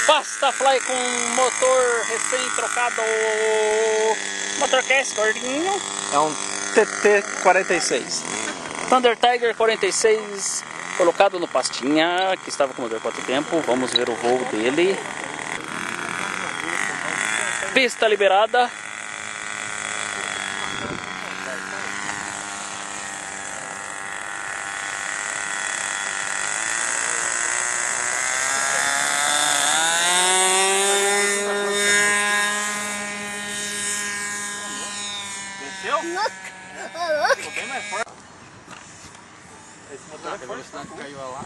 Pastafly com motor recém-trocado. Motor que é esse, gordinho? É um TT46. Thunder Tiger 46 colocado no pastinha, que estava com motor 4 tempo. Vamos ver o voo dele. Pista liberada. Ficou bem mais forte. Esse motor é forte, caiu lá.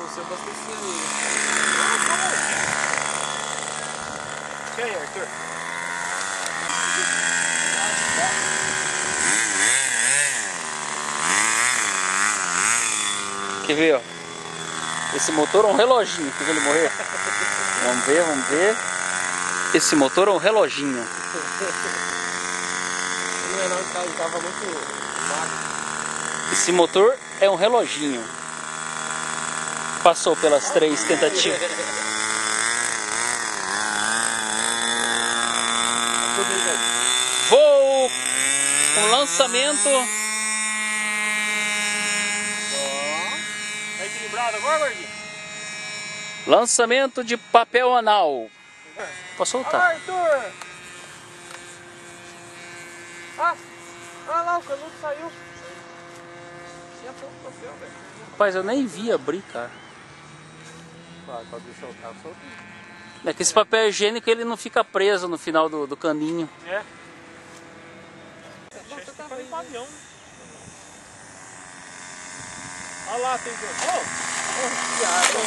Você abastecer aí. E aí, Arthur? Quer ver, ó? Esse motor é um reloginho. Quer ver ele morrer? Vamos ver, vamos ver. Esse motor é um reloginho. Não é não, ele tava muito magro. Esse motor é um reloginho. Passou pelas 3 tentativas. Voo com lançamento. Tá equilibrado agora, gordinho? Lançamento de papel anal. Posso soltar? Olha lá, Arthur! Ah, olha lá, o canudo saiu. Tinha pouco papel, velho. Rapaz, eu nem vi abrir, cara. Claro, pode soltar, solta. É que esse papel higiênico ele não fica preso no final do caninho. É. Você tá fazendo um avião. Olha lá, tem que...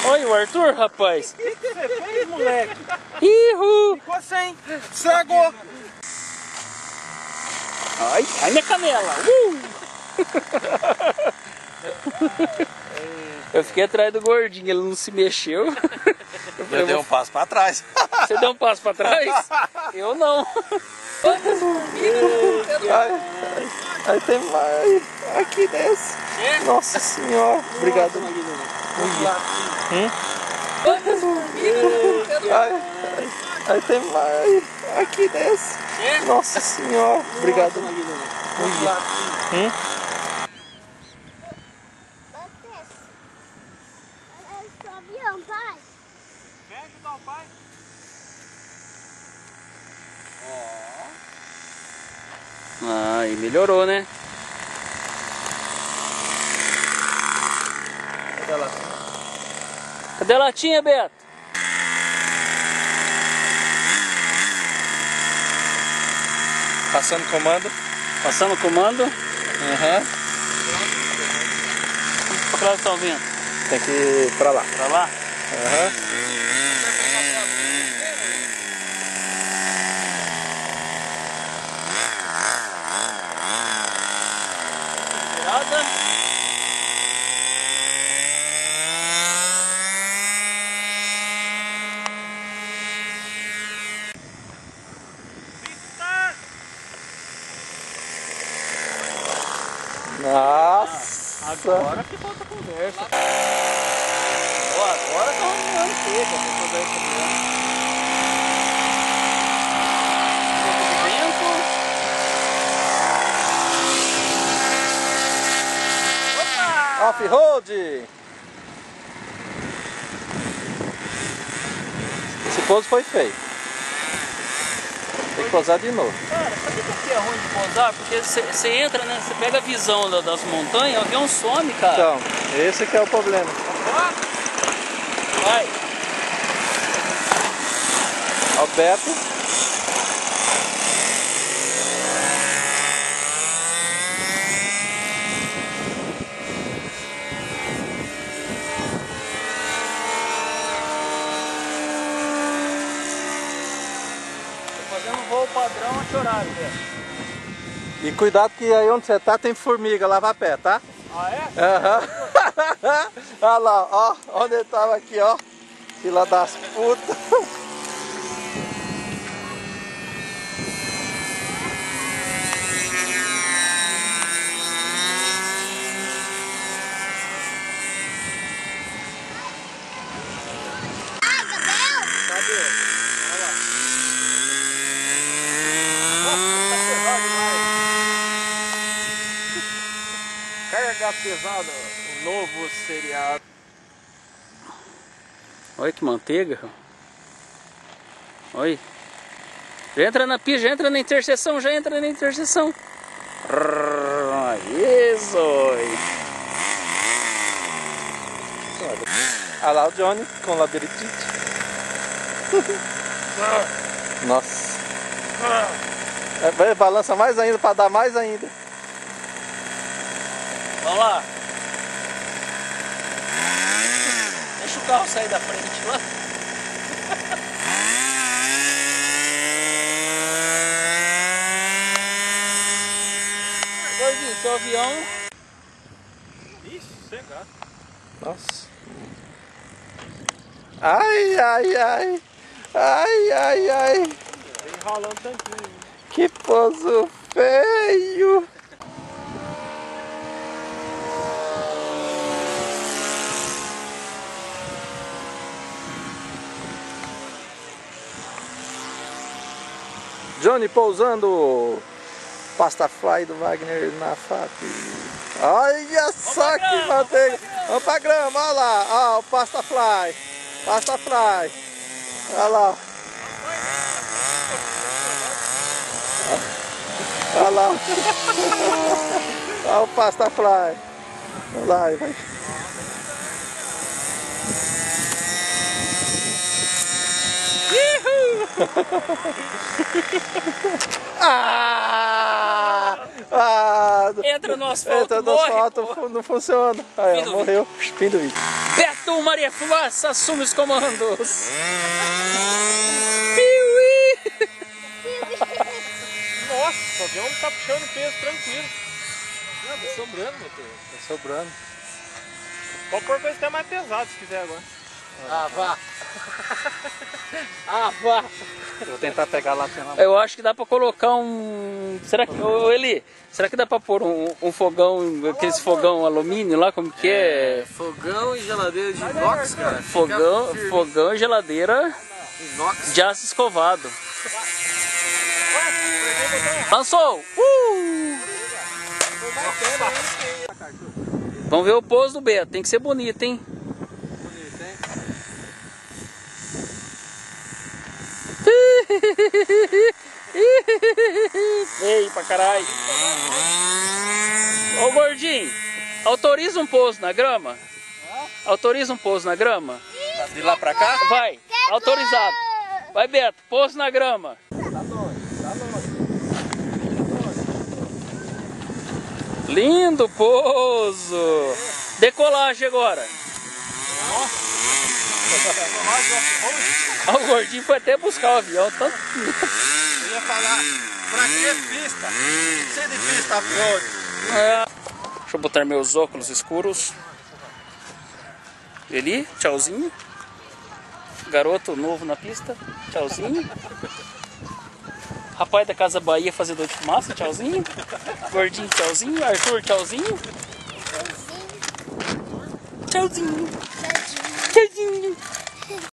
Olha o Arthur, rapaz. O que você fez, moleque? Ihu! Ficou sem. Cegou. Ai, ai minha canela. Eu fiquei atrás do gordinho, ele não se mexeu. Eu dei um passo pra trás. Você deu um passo pra trás? Eu não. Aí tem mais. Aqui desce. Nossa senhora. Obrigado. Aí tem mais. Aqui desce. Nossa senhora. Obrigado. Quer ajudar o pai? Ah, e melhorou, né? Cadê ela? Cadê a latinha, Beto? Passando comando. Passando o comando. Aham. Pra que lado estão vindo? Tem que ir pra lá. Pra lá? Aham. Virada. Nossa. Agora que falta conversa. Ó, agora tá arrumando tudo. Off-road. Esse pouso foi feio. Tem que pousar de novo. Cara, sabe por que é ruim de pousar? Porque você entra, né? Você pega a visão das montanhas, o avião some, cara. Então, esse que é o problema. Vai. Alberto. Fazendo voo padrão anti-horário, velho. E cuidado que aí onde você tá tem formiga, lava a pé, tá? Ah, é? Aham. Olha lá, ó, onde ele tava aqui, ó. Fila das putas. Carga pesada, um novo seriado. Olha que manteiga. Olha. Já entra na pista, já entra na interseção, já entra na interseção. Isso! Olha lá o Johnny com labirintite. Nossa. Balança mais ainda para dar mais ainda. Vamos lá. Deixa o carro sair da frente lá. Gordinho, seu avião. Ixi, chegar. Nossa. Ai, ai, ai. Ai, ai, ai. Vem enrolando tanquinho. Que pozo feio. Johnny pousando. Pasta fly do Wagner na FAP. Olha só que manteiga. Vamos pra grama, olha lá. Ó, o pasta fly. Pasta fly. Olha lá. Olha lá. Olha o pasta fly. Olha lá, vai. Entra no asfalto, entra no asfalto, não funciona. Aí, ó, morreu. Fim do vídeo. Beto Maria Fumaça assume os comandos. Nossa, o avião tá puxando peso tranquilo. Não, tá sobrando, meu Deus. Tá sobrando. Pode pôr coisa até mais pesada se quiser agora. Ah, vá. Ah, vá. Vou tentar pegar lá pela. Eu acho que dá pra colocar um... Será que... Ô, Eli, será que dá pra pôr um fogão, aqueles fogão alumínio lá, como que é? Fogão e geladeira de inox, cara. Fogão e geladeira Inox. de aço escovado. Lançou! Vamos ver o pouso do Beto, tem que ser bonito, hein? Ei, pra caralho. Ô gordinho, autoriza um pouso na grama? Autoriza um pouso na grama? De lá pra cá? Vai, autorizado. Vai, Beto, pouso na grama. Lindo pouso. Decolagem agora. O gordinho foi até buscar o avião. Tanto... Eu ia falar, pra que pista? Cheio de pista pronto. Deixa eu botar meus óculos escuros. Eli, tchauzinho. Garoto novo na pista, tchauzinho. Rapaz da Casa Bahia, fazedor de fumaça, tchauzinho. Gordinho, tchauzinho. Arthur, tchauzinho. Tchauzinho.